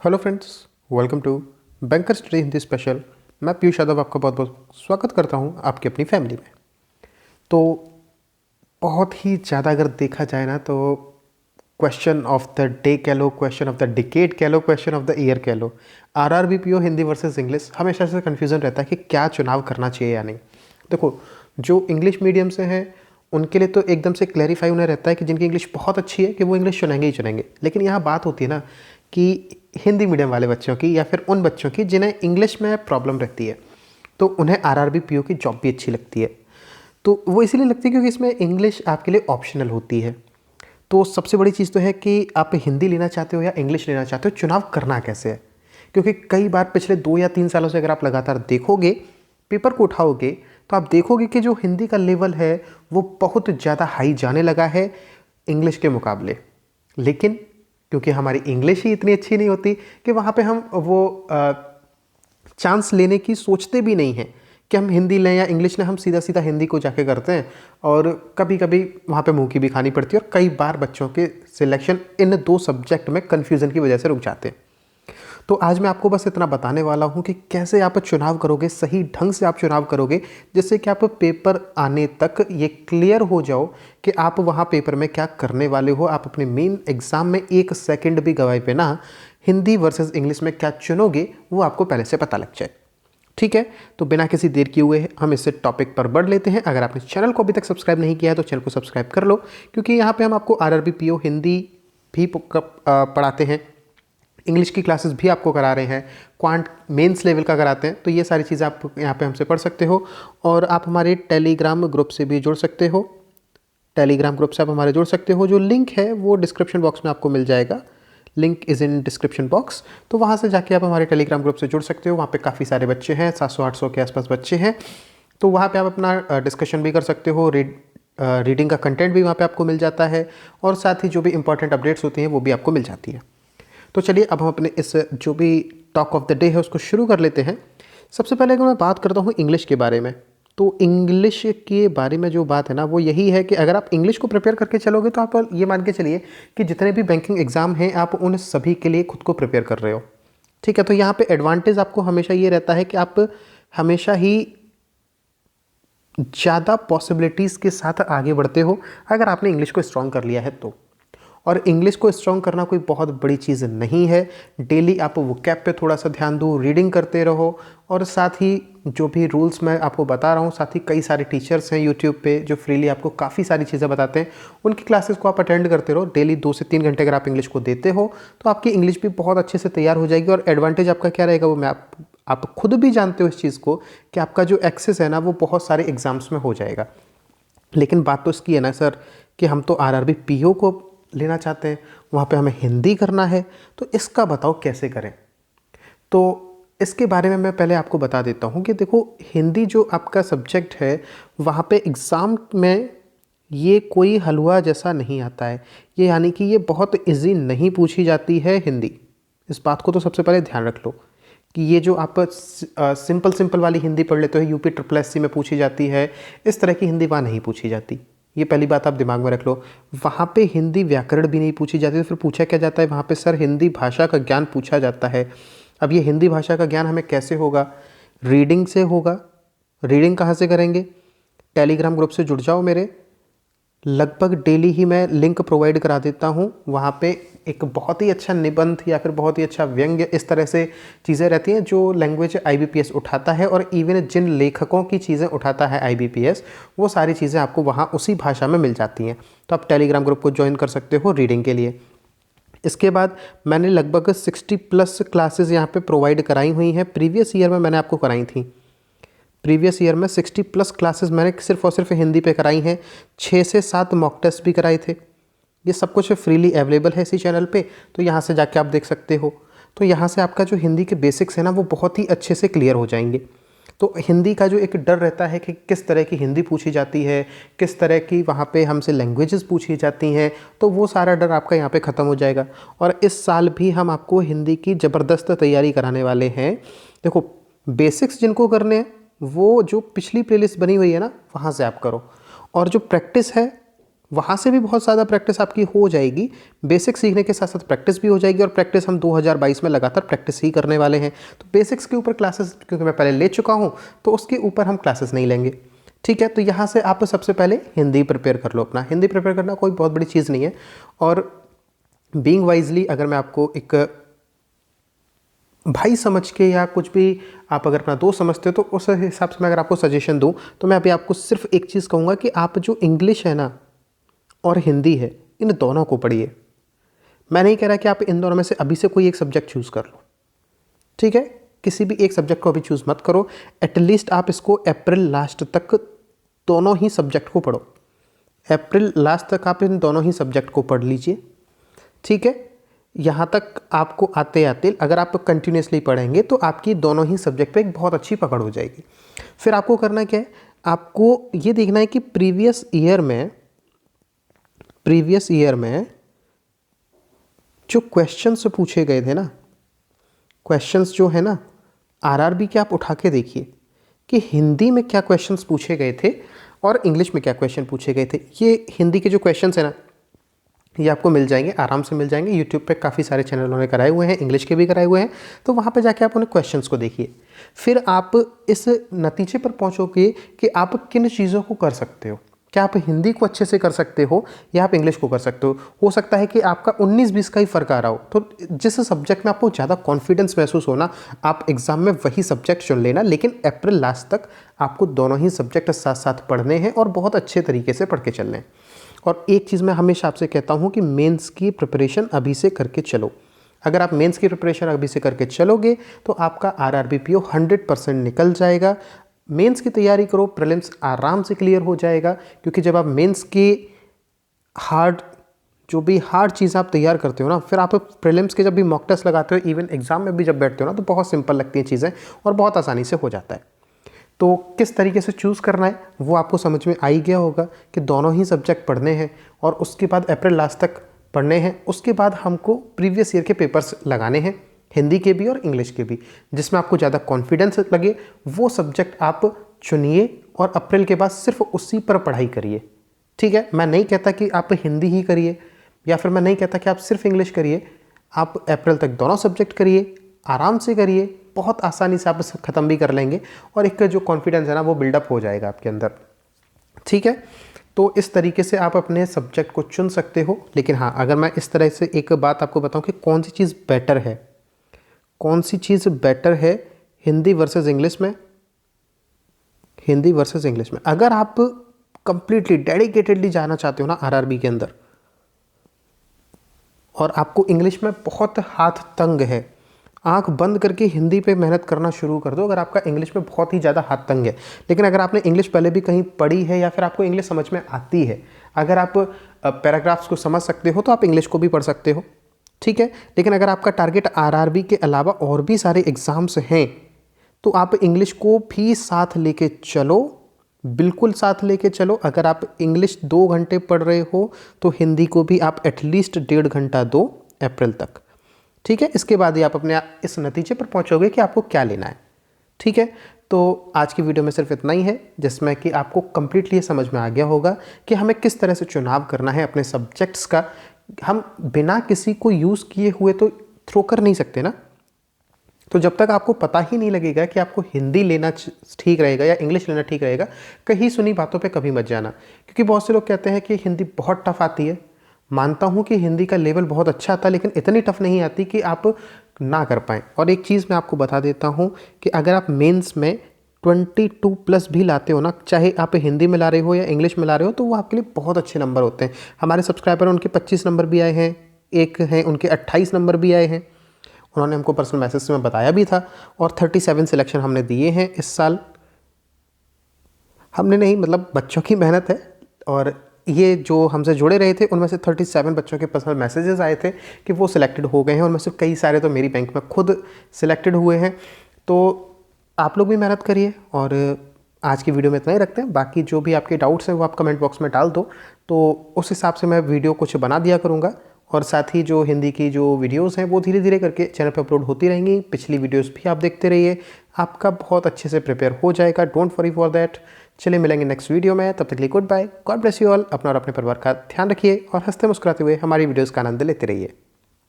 Hello friends, welcome to banker study Hindi special. मैं पीयूष यादव आपका बहुत बहुत स्वागत करता हूं आपकी अपनी फैमिली में। तो बहुत ही ज़्यादा अगर देखा जाए ना तो क्वेश्चन ऑफ द डे कह लो, क्वेश्चन ऑफ द डिकेड कह लो, क्वेश्चन ऑफ द ईयर कह लो, आरआरबीपीओ हिंदी वर्सेस इंग्लिश हमेशा से कन्फ्यूज़न रहता है कि क्या चुनाव करना चाहिए या नहीं। देखो, जो इंग्लिश मीडियम से हैं उनके लिए तो एकदम से क्लैरिफाई उन्हें रहता है कि जिनकी इंग्लिश बहुत अच्छी है कि वो इंग्लिश चुनेंगे ही चुनेंगे। लेकिन यहाँ बात होती है ना कि हिंदी मीडियम वाले बच्चों की या फिर उन बच्चों की जिन्हें इंग्लिश में प्रॉब्लम रहती है, तो उन्हें आरआरबीपीओ की जॉब भी अच्छी लगती है। तो वो इसीलिए लगती है क्योंकि इसमें इंग्लिश आपके लिए ऑप्शनल होती है। तो सबसे बड़ी चीज़ तो है कि आप हिंदी लेना चाहते हो या इंग्लिश लेना चाहते हो, चुनाव करना कैसे है। क्योंकि कई बार पिछले 2 या 3 सालों से अगर आप लगातार देखोगे, पेपर को उठाओगे, तो आप देखोगे कि जो हिंदी का लेवल है वो बहुत ज़्यादा हाई जाने लगा है इंग्लिश के मुकाबले। लेकिन क्योंकि हमारी इंग्लिश ही इतनी अच्छी नहीं होती कि वहाँ पे हम वो चांस लेने की सोचते भी नहीं हैं कि हम हिंदी लें या इंग्लिश लें। हम सीधा सीधा हिंदी को जाके करते हैं और कभी कभी वहाँ पे मुंह की भी खानी पड़ती है और कई बार बच्चों के सिलेक्शन इन दो सब्जेक्ट में कन्फ्यूज़न की वजह से रुक जाते हैं। तो आज मैं आपको बस इतना बताने वाला हूँ कि कैसे आप चुनाव करोगे, सही ढंग से आप चुनाव करोगे, जिससे कि आप पेपर आने तक ये क्लियर हो जाओ कि आप वहाँ पेपर में क्या करने वाले हो। आप अपने मेन एग्ज़ाम में 1 सेकंड भी गवाए पे ना हिंदी वर्सेस इंग्लिश में क्या चुनोगे वो आपको पहले से पता लग जाए। ठीक है, तो बिना किसी देर किए हुए हम इस टॉपिक पर बढ़ लेते हैं। अगर आपने चैनल को अभी तक सब्सक्राइब नहीं किया है तो चैनल को सब्सक्राइब कर लो, क्योंकि यहाँ पे हम आपको आरआरबी हिंदी भी पढ़ाते हैं, इंग्लिश की क्लासेस भी आपको करा रहे हैं, क्वांट मेंस लेवल का कराते हैं। तो ये सारी चीज़ें आप यहाँ पे हमसे पढ़ सकते हो और आप हमारे टेलीग्राम ग्रुप से भी जुड़ सकते हो। टेलीग्राम ग्रुप से आप हमारे जुड़ सकते हो, जो लिंक है वो डिस्क्रिप्शन बॉक्स में आपको मिल जाएगा। Link is in description box. तो वहाँ से जाके आप हमारे टेलीग्राम ग्रुप से जुड़ सकते हो। वहाँ पे काफ़ी सारे बच्चे हैं, 700-800 के आसपास बच्चे हैं। तो वहाँ पे आप अपना डिस्कशन भी कर सकते हो, रीडिंग का कंटेंट भी वहाँ पे आपको मिल जाता है और साथ ही जो भी इंपॉर्टेंट अपडेट्स होती हैं वो भी आपको मिल जाती है। तो चलिए अब हम अपने इस जो भी टॉक ऑफ द डे है उसको शुरू कर लेते हैं। सबसे पहले अगर मैं बात करता हूँ इंग्लिश के बारे में, तो इंग्लिश के बारे में जो बात है ना वो यही है कि अगर आप इंग्लिश को प्रिपेयर करके चलोगे तो आप ये मान के चलिए कि जितने भी बैंकिंग एग्ज़ाम हैं आप उन सभी के लिए खुद को प्रिपेयर कर रहे हो। ठीक है, तो यहाँ पे एडवांटेज आपको हमेशा ये रहता है कि आप हमेशा ही ज़्यादा पॉसिबिलिटीज़ के साथ आगे बढ़ते हो अगर आपने इंग्लिश को स्ट्रॉन्ग कर लिया है तो। और इंग्लिश को स्ट्रॉन्ग करना कोई बहुत बड़ी चीज़ नहीं है। डेली आप वोकैब पे थोड़ा सा ध्यान दो, रीडिंग करते रहो और साथ ही जो भी रूल्स मैं आपको बता रहा हूँ, साथ ही कई सारे टीचर्स हैं यूट्यूब पे जो फ्रीली आपको काफ़ी सारी चीज़ें बताते हैं, उनकी क्लासेस को आप अटेंड करते रहो। डेली 2 से 3 घंटे अगर आप इंग्लिश को देते हो तो आपकी इंग्लिश भी बहुत अच्छे से तैयार हो जाएगी। और एडवांटेज आपका क्या रहेगा वो मैं आप खुद भी जानते हो इस चीज़ को कि आपका जो एक्सेस है ना वो बहुत सारे एग्ज़ाम्स में हो जाएगा। लेकिन बात तो इसकी है ना सर कि हम तो आरआरबी पीओ को लेना चाहते हैं, वहाँ पे हमें हिंदी करना है, तो इसका बताओ कैसे करें। तो इसके बारे में मैं पहले आपको बता देता हूँ कि देखो, हिंदी जो आपका सब्जेक्ट है वहाँ पे एग्ज़ाम में ये कोई हलवा जैसा नहीं आता है। ये यानी कि ये बहुत इजी नहीं पूछी जाती है हिंदी। इस बात को तो सबसे पहले ध्यान रख लो कि ये जो आप सिंपल सिंपल वाली हिंदी पढ़ लेते हो, यूपी ट्रिपल एससी में पूछी जाती है, इस तरह की हिंदी वहाँ नहीं पूछी जाती। ये पहली बात आप दिमाग में रख लो। वहाँ पे हिंदी व्याकरण भी नहीं पूछी जाती, तो फिर पूछा क्या जाता है वहाँ पे? सर हिंदी भाषा का ज्ञान पूछा जाता है। अब ये हिंदी भाषा का ज्ञान हमें कैसे होगा? रीडिंग से होगा। रीडिंग कहाँ से करेंगे? टेलीग्राम ग्रुप से जुड़ जाओ मेरे, लगभग डेली ही मैं लिंक प्रोवाइड करा देता हूँ। वहाँ पे एक बहुत ही अच्छा निबंध या फिर बहुत ही अच्छा व्यंग्य, इस तरह से चीज़ें रहती हैं जो लैंग्वेज आईबीपीएस उठाता है, और इवन जिन लेखकों की चीज़ें उठाता है आईबीपीएस, वो सारी चीज़ें आपको वहाँ उसी भाषा में मिल जाती हैं। तो आप टेलीग्राम ग्रुप को ज्वाइन कर सकते हो रीडिंग के लिए। इसके बाद मैंने लगभग 60+ क्लासेस यहाँ पे प्रोवाइड कराई हुई हैं। प्रीवियस ईयर में मैंने आपको कराई थी। प्रीवियस ईयर में 60+ क्लासेस मैंने सिर्फ और सिर्फ हिंदी पे कराई हैं। 6 से 7 मॉक टेस्ट भी कराए थे। ये सब कुछ फ्रीली अवेलेबल है इसी चैनल पे, तो यहाँ से जाके आप देख सकते हो। तो यहाँ से आपका जो हिंदी के बेसिक्स है ना वो बहुत ही अच्छे से क्लियर हो जाएंगे। तो हिंदी का जो एक डर रहता है कि किस तरह की हिंदी पूछी जाती है, किस तरह की वहाँ पे हमसे लैंग्वेजेस पूछी जाती हैं, तो वो सारा डर आपका यहाँ पे ख़त्म हो जाएगा। और इस साल भी हम आपको हिंदी की ज़बरदस्त तैयारी कराने वाले हैं। देखो, बेसिक्स जिनको करने हैं वो जो पिछली प्लेलिस्ट बनी हुई है ना वहाँ से आप करो, और जो प्रैक्टिस है वहाँ से भी बहुत ज़्यादा प्रैक्टिस आपकी हो जाएगी। बेसिक्स सीखने के साथ साथ प्रैक्टिस भी हो जाएगी, और प्रैक्टिस हम 2022 में लगातार प्रैक्टिस ही करने वाले हैं। तो बेसिक्स के ऊपर क्लासेस क्योंकि मैं पहले ले चुका हूँ, तो उसके ऊपर हम क्लासेस नहीं लेंगे। ठीक है, तो यहाँ से आप सबसे पहले हिंदी प्रिपेयर कर लो अपना। हिंदी प्रिपेयर करना कोई बहुत बड़ी चीज़ नहीं है, और बीइंग वाइजली अगर मैं आपको एक भाई समझ के या कुछ भी आप अगर अपना दोस्त समझते हो, तो उस हिसाब से मैं अगर आपको सजेशन दूं, तो मैं अभी आपको सिर्फ एक चीज़ कहूँगा कि आप जो इंग्लिश है ना और हिंदी है, इन दोनों को पढ़िए। मैं नहीं कह रहा कि आप इन दोनों में से अभी से कोई एक सब्जेक्ट चूज़ कर लो, ठीक है। किसी भी एक सब्जेक्ट को अभी चूज़ मत करो। एटलीस्ट आप इसको अप्रैल लास्ट तक दोनों ही सब्जेक्ट को पढ़ो। अप्रैल लास्ट तक आप इन दोनों ही सब्जेक्ट को पढ़ लीजिए, ठीक है। यहाँ तक आपको आते आते अगर आप कंटिन्यूसली पढ़ेंगे तो आपकी दोनों ही सब्जेक्ट पे एक बहुत अच्छी पकड़ हो जाएगी। फिर आपको करना क्या है, आपको ये देखना है कि प्रीवियस ईयर में जो क्वेश्चंस पूछे गए थे ना, क्वेश्चंस जो है ना आरआरबी के, आप उठा के देखिए कि हिंदी में क्या क्वेश्चंस पूछे गए थे और इंग्लिश में क्या क्वेश्चन पूछे गए थे। ये हिंदी के जो क्वेश्चंस है ना, ये आपको मिल जाएंगे, आराम से मिल जाएंगे। यूट्यूब पे काफ़ी सारे चैनलों ने कराए हुए हैं, इंग्लिश के भी कराए हुए हैं। तो वहाँ पे जाके आप उन्हें क्वेश्चंस को देखिए। फिर आप इस नतीजे पर पहुँचोगे कि आप किन चीज़ों को कर सकते हो। क्या आप हिंदी को अच्छे से कर सकते हो या आप इंग्लिश को कर सकते हो सकता है कि आपका 19-20 का ही फ़र्क आ रहा हो। तो जिस सब्जेक्ट में आपको ज़्यादा कॉन्फिडेंस महसूस होना, आप एग्ज़ाम में वही सब्जेक्ट चुन लेना। लेकिन अप्रैल लास्ट तक आपको दोनों ही सब्जेक्ट साथ साथ पढ़ने हैं और बहुत अच्छे तरीके से पढ़ के चलने हैं। और एक चीज़ मैं हमेशा आपसे कहता हूँ कि मेंस की प्रिपरेशन अभी से करके चलो। अगर आप मेंस की प्रिपरेशन अभी से करके चलोगे तो आपका आरआरबीपीओ 100% निकल जाएगा। मेंस की तैयारी करो, प्रीलिम्स आराम से क्लियर हो जाएगा। क्योंकि जब आप मेंस की जो भी हार्ड चीज़ आप तैयार करते हो ना, फिर आप प्रीलिम्स के जब भी मॉक टेस्ट लगाते हो, इवन एग्जाम में भी जब बैठते हो ना, तो बहुत सिंपल लगती हैं चीज़ें और बहुत आसानी से हो जाता है। तो किस तरीके से चूज़ करना है वो आपको समझ में आ ही गया होगा कि दोनों ही सब्जेक्ट पढ़ने हैं और उसके बाद अप्रैल लास्ट तक पढ़ने हैं। उसके बाद हमको प्रीवियस ईयर के पेपर्स लगाने हैं, हिंदी के भी और इंग्लिश के भी। जिसमें आपको ज़्यादा कॉन्फिडेंस लगे वो सब्जेक्ट आप चुनिए और अप्रैल के बाद सिर्फ उसी पर पढ़ाई करिए, ठीक है। मैं नहीं कहता कि आप हिंदी ही करिए या फिर मैं नहीं कहता कि आप सिर्फ इंग्लिश करिए। आप अप्रैल तक दोनों सब्जेक्ट करिए, आराम से करिए, बहुत आसानी से आप इसे ख़त्म भी कर लेंगे और एक जो कॉन्फिडेंस है ना वो बिल्डअप हो जाएगा आपके अंदर, ठीक है। तो इस तरीके से आप अपने सब्जेक्ट को चुन सकते हो। लेकिन हाँ, अगर मैं इस तरह से एक बात आपको बताऊं कि कौन सी चीज़ बेटर है, कौन सी चीज़ बेटर है हिंदी वर्सेस इंग्लिश में, हिंदी वर्सेस इंग्लिश में अगर आप कंप्लीटली डेडिकेटेडली जाना चाहते हो ना आरआरबी के अंदर, और आपको इंग्लिश में बहुत हाथ तंग है, आंख बंद करके हिंदी पे मेहनत करना शुरू कर दो अगर आपका इंग्लिश में बहुत ही ज़्यादा हाथ तंग है। लेकिन अगर आपने इंग्लिश पहले भी कहीं पढ़ी है या फिर आपको इंग्लिश समझ में आती है, अगर आप पैराग्राफ्स को समझ सकते हो तो आप इंग्लिश को भी पढ़ सकते हो, ठीक है। लेकिन अगर आपका टारगेट आरआरबी के अलावा और भी सारे एग्ज़ाम्स हैं तो आप इंग्लिश को भी साथ लेके चलो, बिल्कुल साथ लेके चलो। अगर आप इंग्लिश 2 घंटे पढ़ रहे हो तो हिंदी को भी आप एटलीस्ट 1.5 घंटा दो अप्रैल तक, ठीक है। इसके बाद ही आप अपने इस नतीजे पर पहुंचोगे कि आपको क्या लेना है, ठीक है। तो आज की वीडियो में सिर्फ इतना ही है जिसमें कि आपको कंप्लीटली समझ में आ गया होगा कि हमें किस तरह से चुनाव करना है अपने सब्जेक्ट्स का। हम बिना किसी को यूज़ किए हुए तो थ्रो कर नहीं सकते ना। तो जब तक आपको पता ही नहीं लगेगा कि आपको हिंदी लेना ठीक रहेगा या इंग्लिश लेना ठीक रहेगा, कहीं सुनी बातों पे कभी मत जाना। क्योंकि बहुत से लोग कहते हैं कि हिंदी बहुत टफ आती है। मानता हूँ कि हिंदी का लेवल बहुत अच्छा आता है, लेकिन इतनी टफ नहीं आती कि आप ना कर पाएँ। और एक चीज़ मैं आपको बता देता हूँ कि अगर आप मेंस में 22+ भी लाते हो ना, चाहे आप हिंदी में ला रहे हो या इंग्लिश में ला रहे हो, तो वो आपके लिए बहुत अच्छे नंबर होते हैं। हमारे सब्सक्राइबर उनके 25 नंबर भी आए हैं, एक हैं उनके 28 नंबर भी आए हैं। उन्होंने हमको पर्सनल मैसेज में बताया भी था। और 37 सिलेक्शन हमने दिए हैं इस साल। हमने नहीं, मतलब बच्चों की मेहनत है। और ये जो हमसे जुड़े रहे थे उनमें से 37 बच्चों के पर्सनल मैसेजेस आए थे कि वो सिलेक्टेड हो गए हैं। उनमें से कई सारे तो मेरी बैंक में खुद सिलेक्टेड हुए हैं। तो आप लोग भी मेहनत करिए। और आज की वीडियो में इतना ही रखते हैं। बाकी जो भी आपके डाउट्स हैं वो आप कमेंट बॉक्स में डाल दो, तो उस हिसाब से मैं वीडियो कुछ बना दिया करूँगा। और साथ ही जो हिंदी की जो वीडियोस हैं वो धीरे धीरे करके चैनल पर अपलोड होती रहेंगी। पिछली वीडियोस भी आप देखते रहिए, आपका बहुत अच्छे से प्रिपेयर हो जाएगा। Don't worry for that. चलिए मिलेंगे नेक्स्ट वीडियो में, तब तक के लिए good bye, God bless you all. अपना और अपने परिवार का ध्यान रखिए और हंसते मुस्कुराते हुए हमारी वीडियोज़ का आनंद लेते रहिए।